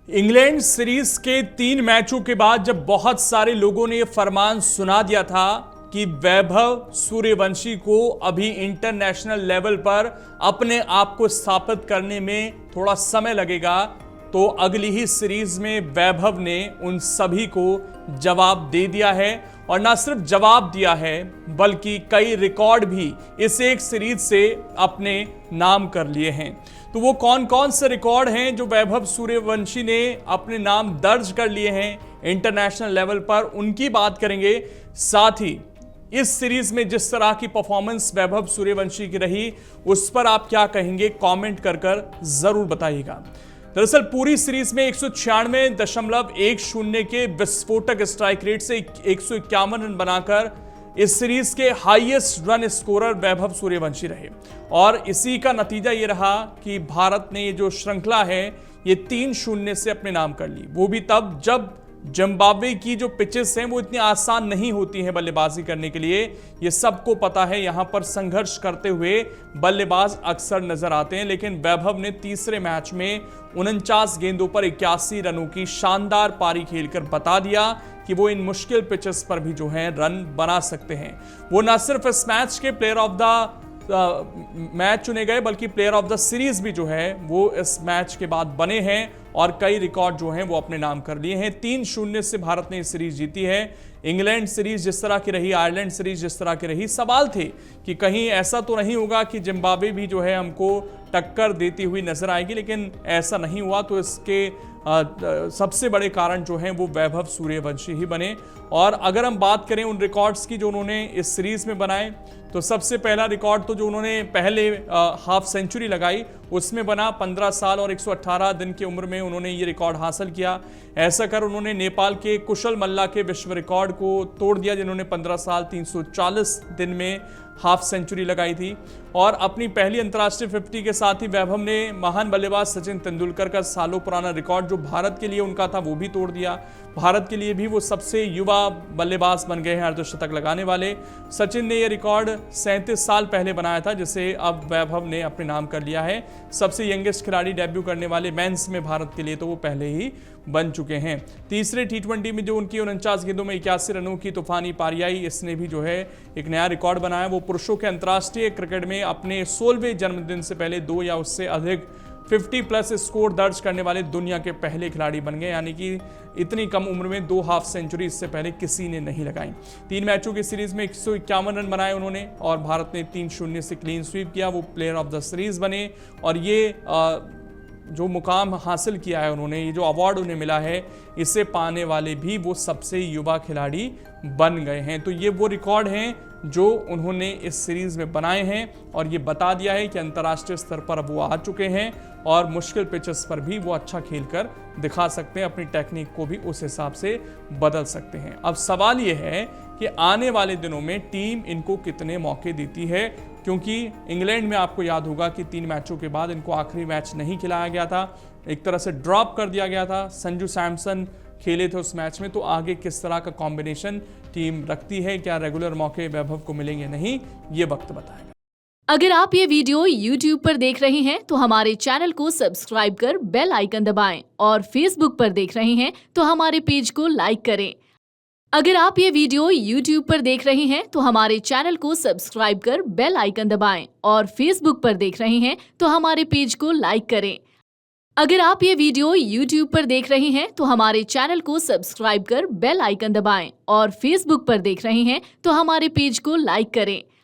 England series के 3 मैचों के बाद जब बहुत सारे लोगों ने यह फरमान सुना दिया था कि वैभव सूर्यवंशी को अभी इंटरनेशनल लेवल पर अपने आप को स्थापित करने में थोड़ा समय लगेगा, तो अगली ही सीरीज में वैभव ने उन सभी को जवाब दे दिया है। और ना सिर्फ जवाब दिया है बल्कि कई रिकॉर्ड भी इस एक सीरीज से अपने नाम कर लिए हैं। तो वो कौन कौन से रिकॉर्ड हैं जो वैभव सूर्यवंशी ने अपने नाम दर्ज कर लिए हैं इंटरनेशनल लेवल पर, उनकी बात करेंगे। साथ ही इस सीरीज में जिस तरह की परफॉर्मेंस वैभव सूर्यवंशी की रही उस पर आप क्या कहेंगे, कमेंट कर जरूर बताइएगा। दरअसल पूरी सीरीज में 196.10 के विस्फोटक स्ट्राइक रेट से 151 रन बनाकर इस सीरीज के highest run scorer Vaibhav Suryavanshi रहे। और इसी का नतीजा ये रहा कि भारत ने ये जो श्रृंखला है ये 3-0 से अपने नाम कर ली, वो भी तब जब जिम्बाब्वे की जो पिचेस हैं वो इतनी आसान नहीं होती हैं बल्लेबाजी करने के लिए। ये सबको पता है, यहां पर संघर्ष करते हुए बल्लेबाज अक्सर नजर आते हैं। लेकिन वैभव ने तीसरे मैच में 49 गेंदों पर 81 रनों की शानदार पारी खेलकर बता दिया कि वो इन मुश्किल पिचेस पर भी जो है रन बना सकते हैं। वो न सिर्फ इस मैच के प्लेयर ऑफ द मैच चुने गए बल्कि प्लेयर ऑफ द सीरीज भी जो है वो इस मैच के बाद बने हैं और कई रिकॉर्ड जो हैं वो अपने नाम कर लिए हैं। 3-0 से भारत ने सीरीज जीती है। इंग्लैंड सीरीज जिस तरह की रही, आयरलैंड सीरीज जिस तरह की रही, सवाल थे कि कहीं ऐसा तो नहीं होगा कि जिम्बाब्वे भी जो है हमको टक्कर देती हुई नजर आएगी, लेकिन ऐसा नहीं हुआ। तो इसके सबसे बड़े कारण जो हैं वो वैभव सूर्यवंशी ही बने। और अगर हम बात करें उन रिकॉर्ड्स की जो उन्होंने इस सीरीज में बनाए, तो सबसे पहला रिकॉर्ड तो जो उन्होंने पहले हाफ सेंचुरी लगाई उसमें बना। 15 साल और 118 दिन की उम्र में उन्होंने ये रिकॉर्ड हासिल किया। ऐसा कर उन्होंने नेपाल के कुशल मल्ला के विश्व रिकॉर्ड को तोड़ दिया, जिन्होंने 15 साल 340 दिन में हाफ सेंचुरी लगाई थी। और अपनी पहली अंतर्राष्ट्रीय 50 के साथ ही वैभव ने महान बल्लेबाज सचिन तेंदुलकर का सालों पुराना रिकॉर्ड जो भारत के लिए उनका था वो भी तोड़ दिया। भारत के लिए भी वो सबसे युवा बल्लेबाज बन गए हैं अर्धशतक लगाने वाले। सचिन ने यह रिकॉर्ड 37 साल पहले बनाया था, जिसे अब वैभव ने अपने नाम कर लिया है। सबसे यंगेस्ट खिलाड़ी डेब्यू करने वाले मेंस में भारत के लिए तो वो पहले ही बन चुके हैं। तीसरे T20 में जो उनकी 49 गेंदों में 81 रनों की तूफानी पारी आई, इसने भी जो है एक नया रिकॉर्ड बनाया। वो पुरुषों के अंतर्राष्ट्रीय क्रिकेट में अपने 16वें जन्मदिन से पहले 2 या उससे अधिक 50+ स्कोर दर्ज करने वाले दुनिया के पहले खिलाड़ी बन गए, यानी कि इतनी कम उम्र में 2 हाफ सेंचुरी इससे पहले किसी ने नहीं लगाई। 3 मैचों की सीरीज में 151 रन बनाए उन्होंने और भारत ने 3-0 से क्लीन स्वीप किया। वो प्लेयर ऑफ द सीरीज बने और ये जो मुकाम हासिल किया है उन्होंने, ये जो अवार्ड उन्हें मिला है, इसे पाने वाले भी वो सबसे युवा खिलाड़ी बन गए हैं। तो ये वो रिकॉर्ड हैं जो उन्होंने इस सीरीज में बनाए हैं और ये बता दिया है कि अंतर्राष्ट्रीय स्तर पर वो आ चुके हैं और मुश्किल पिचेस पर भी वो अच्छा खेलकर दिखा सकते हैं, अपनी टेक्निक को भी उस हिसाब से बदल सकते हैं। अब सवाल ये है कि आने वाले दिनों में टीम इनको कितने मौके देती है, क्योंकि इंग्लैंड में आपको याद होगा कि 3 मैचों के बाद इनको आखिरी मैच नहीं खिलाया गया था, एक तरह से ड्रॉप कर दिया गया था। संजू सैमसन खेले थे उस मैच में। तो आगे किस तरह का कॉम्बिनेशन टीम रखती है, क्या रेगुलर मौके वैभव को मिलेंगे नहीं, ये वक्त बताएगा। अगर आप ये वीडियो YouTube पर देख रहे हैं तो हमारे चैनल को सब्सक्राइब कर बेल आइकन दबाएं और Facebook पर देख रहे हैं तो हमारे पेज को लाइक करें। अगर आप ये वीडियो YouTube पर देख रहे हैं तो हमारे चैनल को सब्सक्राइब कर बेल आइकन दबाएं और Facebook पर देख रहे हैं तो हमारे पेज को लाइक करें। अगर आप ये वीडियो YouTube पर देख रहे हैं तो हमारे चैनल को सब्सक्राइब कर बेल आइकन दबाएं और Facebook पर देख रहे हैं तो हमारे पेज को लाइक करें।